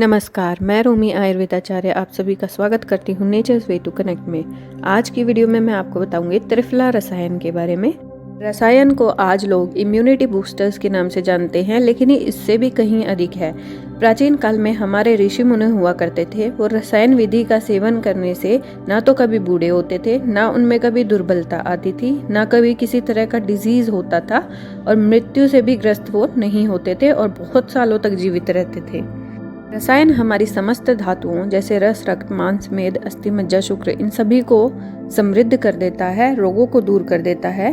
नमस्कार, मैं रोमी आयुर्वेदाचार्य आप सभी का स्वागत करती हूँ नेचर्स वे टू कनेक्ट में। आज की वीडियो में मैं आपको बताऊंगी त्रिफला रसायन के बारे में। रसायन को आज लोग इम्यूनिटी बूस्टर्स के नाम से जानते हैं, लेकिन ये इससे भी कहीं अधिक है। प्राचीन काल में हमारे ऋषि मुनि हुआ करते थे, वो रसायन विधि का सेवन करने से ना तो कभी बूढ़े होते थे, ना उनमें कभी दुर्बलता आती थी, ना कभी किसी तरह का डिजीज होता था और मृत्यु से भी ग्रस्त वो नहीं होते थे और बहुत सालों तक जीवित रहते थे। रसायन हमारी समस्त धातुओं जैसे रस, रक्त, मांस, मेद, अस्थि, मज्जा, शुक्र इन सभी को समृद्ध कर देता है, रोगों को दूर कर देता है।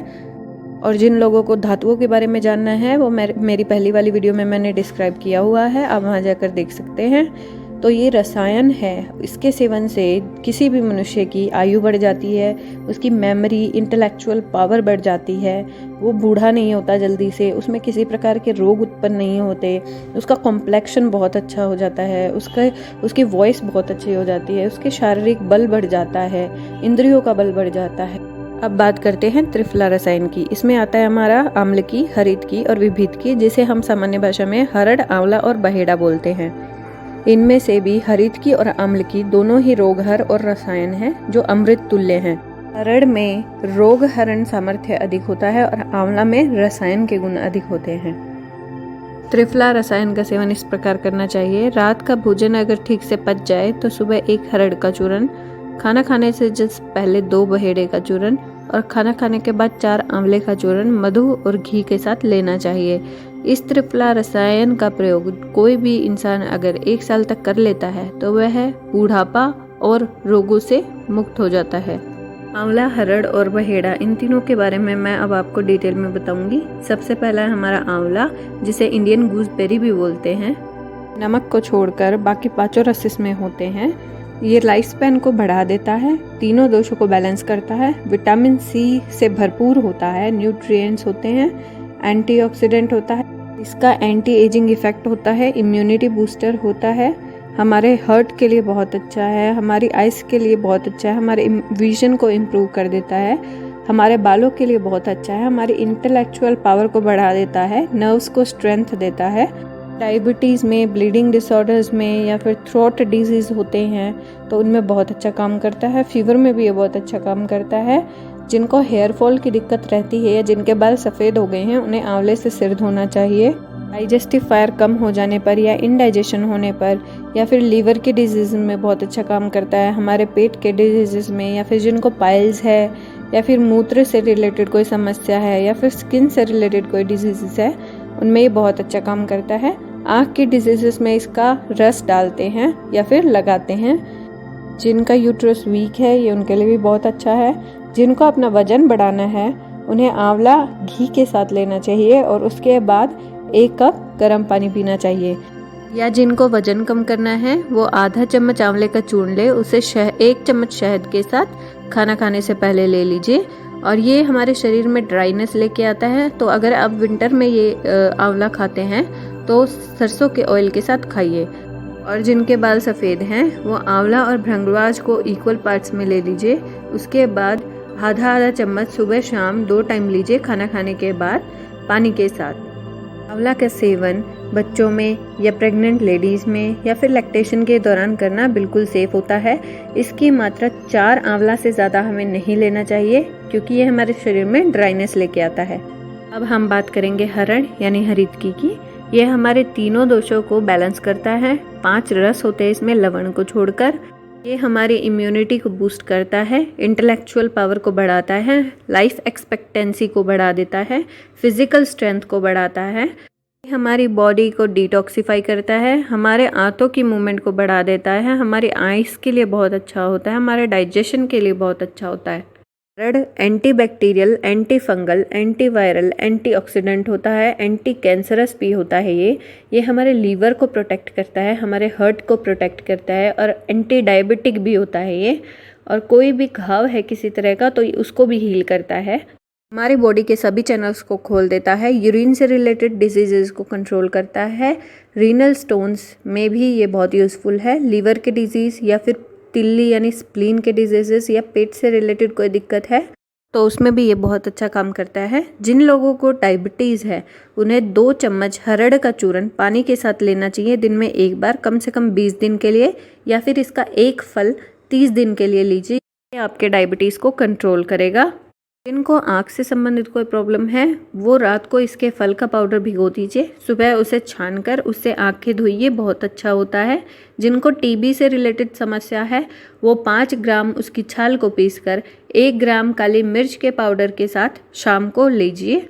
और जिन लोगों को धातुओं के बारे में जानना है वो मेरी पहली वाली वीडियो में मैंने डिस्क्राइब किया हुआ है, आप वहाँ जाकर देख सकते हैं। तो ये रसायन है, इसके सेवन से किसी भी मनुष्य की आयु बढ़ जाती है, उसकी मेमोरी, इंटेलेक्चुअल पावर बढ़ जाती है, वो बूढ़ा नहीं होता जल्दी से, उसमें किसी प्रकार के रोग उत्पन्न नहीं होते, उसका कॉम्प्लेक्शन बहुत अच्छा हो जाता है, उसकी वॉइस बहुत अच्छी हो जाती है, उसके शारीरिक बल बढ़ जाता है, इंद्रियों का बल बढ़ जाता है। अब बात करते हैं त्रिफला रसायन की। इसमें आता है हमारा आम्ल की, हरित की और विभित की, जिसे हम सामान्य भाषा में हरड़, आंवला और बहेड़ा बोलते हैं। इनमें से भी हरित की और आम्ल की दोनों ही रोगहर और रसायन हैं जो अमृत तुल्य हैं। हरड़ में रोग हरण सामर्थ्य अधिक होता है और आंवला में रसायन के गुण अधिक होते हैं। त्रिफला रसायन का सेवन इस प्रकार करना चाहिए। रात का भोजन अगर ठीक से पच जाए तो सुबह 1 हरड़ का चूर्ण, खाना खाने से जस्ट पहले 2 बहेड़े का चूर्ण और खाना खाने के बाद 4 आंवले का चूर्ण मधु और घी के साथ लेना चाहिए। इस त्रिफला रसायन का प्रयोग कोई भी इंसान अगर 1 साल तक कर लेता है तो वह बूढ़ापा और रोगों से मुक्त हो जाता है। आंवला, हरड़ और बहेड़ा इन तीनों के बारे में मैं अब आपको डिटेल में बताऊंगी। सबसे पहला है हमारा आंवला, जिसे इंडियन गूसबेरी भी बोलते हैं। नमक को छोड़कर बाकी पांचों रस इसमें होते हैं। ये लाइफ स्पैन को बढ़ा देता है, तीनों दोषों को बैलेंस करता है, विटामिन सी से भरपूर होता है, न्यूट्रिएंट्स होते हैं, एंटीऑक्सीडेंट होता है, इसका एंटी एजिंग इफेक्ट होता है, इम्यूनिटी बूस्टर होता है, हमारे हार्ट के लिए बहुत अच्छा है, हमारी आइज के लिए बहुत अच्छा है, हमारे विजन को इम्प्रूव कर देता है, हमारे बालों के लिए बहुत अच्छा है, हमारी इंटेलेक्चुअल पावर को बढ़ा देता है, नर्व्स को स्ट्रेंथ देता है। डायबिटीज़ में, ब्लीडिंग डिसऑर्डर्स में या फिर थ्रोट डिजीज़ होते हैं तो उनमें बहुत अच्छा काम करता है। फीवर में भी ये बहुत अच्छा काम करता है। जिनको हेयर फॉल की दिक्कत रहती है या जिनके बाल सफ़ेद हो गए हैं उन्हें आंवले से सिर धोना चाहिए। डाइजेस्टिव फायर कम हो जाने पर या इनडाइजेशन होने पर या फिर लीवर की डिजीज़ में बहुत अच्छा काम करता है। हमारे पेट के डिजीज़ में या फिर जिनको पाइल्स है या फिर मूत्र से रिलेटेड कोई समस्या है या फिर स्किन से रिलेटेड कोई डिजीज़ है उनमें ये बहुत अच्छा काम करता है। आँख की डिजीज़ में इसका रस डालते हैं या फिर लगाते हैं। जिनका यूट्रस वीक है ये उनके लिए भी बहुत अच्छा है। जिनको अपना वजन बढ़ाना है उन्हें आंवला घी के साथ लेना चाहिए और उसके बाद 1 कप गर्म पानी पीना चाहिए। या जिनको वजन कम करना है वो आधा चम्मच आंवले का चूर्ण ले, उसे 1 चम्मच शहद के साथ खाना खाने से पहले ले लीजिए और ये हमारे शरीर में ड्राइनेस लेके आता है। तो अगर आप विंटर में ये आंवला खाते हैं तो सरसों के ऑयल के साथ खाइए। और जिनके बाल सफ़ेद हैं वो आंवला और भृंगराज को इक्वल पार्ट्स में ले लीजिए। उसके बाद आधा चम्मच सुबह शाम 2 टाइम लीजिए खाना खाने के बाद पानी के साथ। आंवला का सेवन बच्चों में या प्रेग्नेंट लेडीज़ में या फिर लैक्टेशन के दौरान करना बिल्कुल सेफ होता है। इसकी मात्रा 4 आंवला से ज़्यादा हमें नहीं लेना चाहिए क्योंकि ये हमारे शरीर में ड्राइनेस लेके आता है। अब हम बात करेंगे हरड़ यानी हरितकी की। यह हमारे तीनों दोषों को बैलेंस करता है। 5 रस होते हैं इसमें लवण को छोड़कर। ये हमारी इम्यूनिटी को बूस्ट करता है, इंटेलेक्चुअल पावर को बढ़ाता है, लाइफ एक्सपेक्टेंसी को बढ़ा देता है, फिजिकल स्ट्रेंथ को बढ़ाता है, हमारी बॉडी को डिटॉक्सिफाई करता है, हमारे आंतों की मूवमेंट को बढ़ा देता है, हमारी आइज़ के लिए बहुत अच्छा होता है, हमारे डाइजेशन के लिए बहुत अच्छा होता है। हरड़ antibacterial, anti fungal, antiviral, antioxidant होता है, एंटी कैंसरस भी होता है। ये हमारे लीवर को प्रोटेक्ट करता है, हमारे हार्ट को प्रोटेक्ट करता है और एंटी डायबिटिक भी होता है ये। और कोई भी घाव है किसी तरह का तो उसको भी हील करता है। हमारी बॉडी के सभी चैनल्स को खोल देता है, यूरिन से रिलेटेड डिजीज़ को कंट्रोल करता है। रीनल स्टोन्स में भी ये बहुत यूज़फुल है। लीवर के डिजीज़ या फिर तिल्ली यानी स्प्लीन के डिजीजेस या पेट से रिलेटेड कोई दिक्कत है तो उसमें भी ये बहुत अच्छा काम करता है। जिन लोगों को डायबिटीज़ है उन्हें 2 चम्मच हरड़ का चूर्ण पानी के साथ लेना चाहिए दिन में एक बार, कम से कम 20 दिन के लिए, या फिर इसका एक फल 30 दिन के लिए लीजिए। ये आपके डायबिटीज़ को कंट्रोल करेगा। जिनको आँख से संबंधित कोई प्रॉब्लम है वो रात को इसके फल का पाउडर भिगो दीजिए, सुबह उसे छानकर उससे आँखें धोइए, बहुत अच्छा होता है। जिनको टीबी से रिलेटेड समस्या है वो 5 ग्राम उसकी छाल को पीसकर 1 ग्राम काली मिर्च के पाउडर के साथ शाम को लीजिए।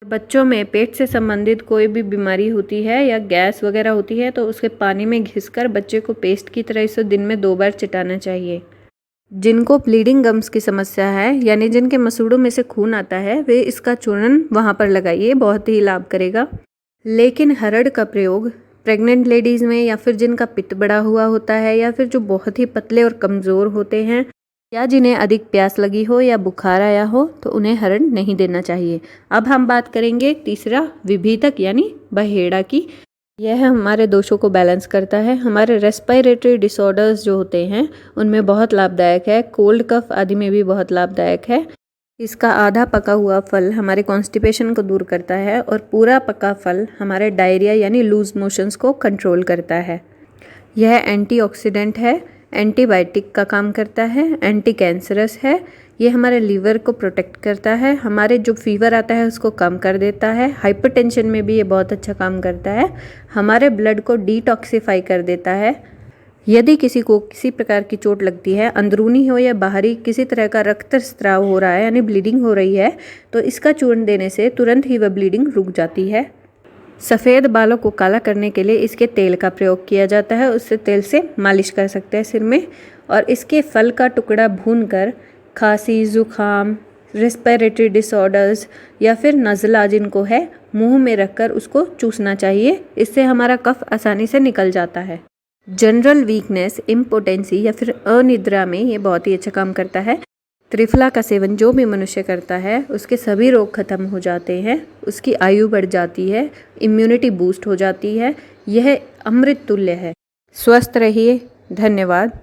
बच्चों में पेट से संबंधित कोई भी बीमारी होती है या गैस वगैरह होती है तो उसके पानी में घिसकर बच्चे को पेस्ट की तरह इसे दिन में 2 बार चटाना चाहिए। जिनको ब्लीडिंग गम्स की समस्या है यानी जिनके मसूड़ों में से खून आता है वे इसका चूर्ण वहाँ पर लगाइए, बहुत ही लाभ करेगा। लेकिन हरड़ का प्रयोग प्रेग्नेंट लेडीज़ में या फिर जिनका पित्त बढ़ा हुआ होता है या फिर जो बहुत ही पतले और कमज़ोर होते हैं या जिन्हें अधिक प्यास लगी हो या बुखार आया हो तो उन्हें हरड़ नहीं देना चाहिए। अब हम बात करेंगे तीसरा विभीतक यानी बहेड़ा की। यह हमारे दोषों को बैलेंस करता है। हमारे रेस्पिरेटरी डिसऑर्डर्स जो होते हैं उनमें बहुत लाभदायक है, कोल्ड कफ आदि में भी बहुत लाभदायक है। इसका आधा पका हुआ फल हमारे कॉन्स्टिपेशन को दूर करता है और पूरा पका फल हमारे डायरिया यानी लूज मोशंस को कंट्रोल करता है। यह एंटीऑक्सीडेंट है, एंटीबायोटिक का काम करता है, एंटी कैंसरस है। ये हमारे लीवर को प्रोटेक्ट करता है, हमारे जो फीवर आता है उसको कम कर देता है, हाइपरटेंशन में भी ये बहुत अच्छा काम करता है, हमारे ब्लड को डिटॉक्सिफाई कर देता है। यदि किसी को किसी प्रकार की चोट लगती है, अंदरूनी हो या बाहरी, किसी तरह का रक्तस्राव हो रहा है यानी ब्लीडिंग हो रही है तो इसका चूर्ण देने से तुरंत ही वह ब्लीडिंग रुक जाती है। सफ़ेद बालों को काला करने के लिए इसके तेल का प्रयोग किया जाता है, उससे तेल से मालिश कर सकते हैं सिर में। और इसके फल का टुकड़ा भूनकर खांसी, ज़ुकाम, रेस्पिरेटरी डिसऑर्डर्स या फिर नज़ला जिनको है मुंह में रखकर उसको चूसना चाहिए, इससे हमारा कफ आसानी से निकल जाता है। जनरल वीकनेस, इम्पोटेंसी या फिर अनिद्रा में ये बहुत ही अच्छा काम करता है। त्रिफला का सेवन जो भी मनुष्य करता है उसके सभी रोग खत्म हो जाते हैं, उसकी आयु बढ़ जाती है, इम्यूनिटी बूस्ट हो जाती है। यह अमृत तुल्य है। स्वस्थ रहिए। धन्यवाद।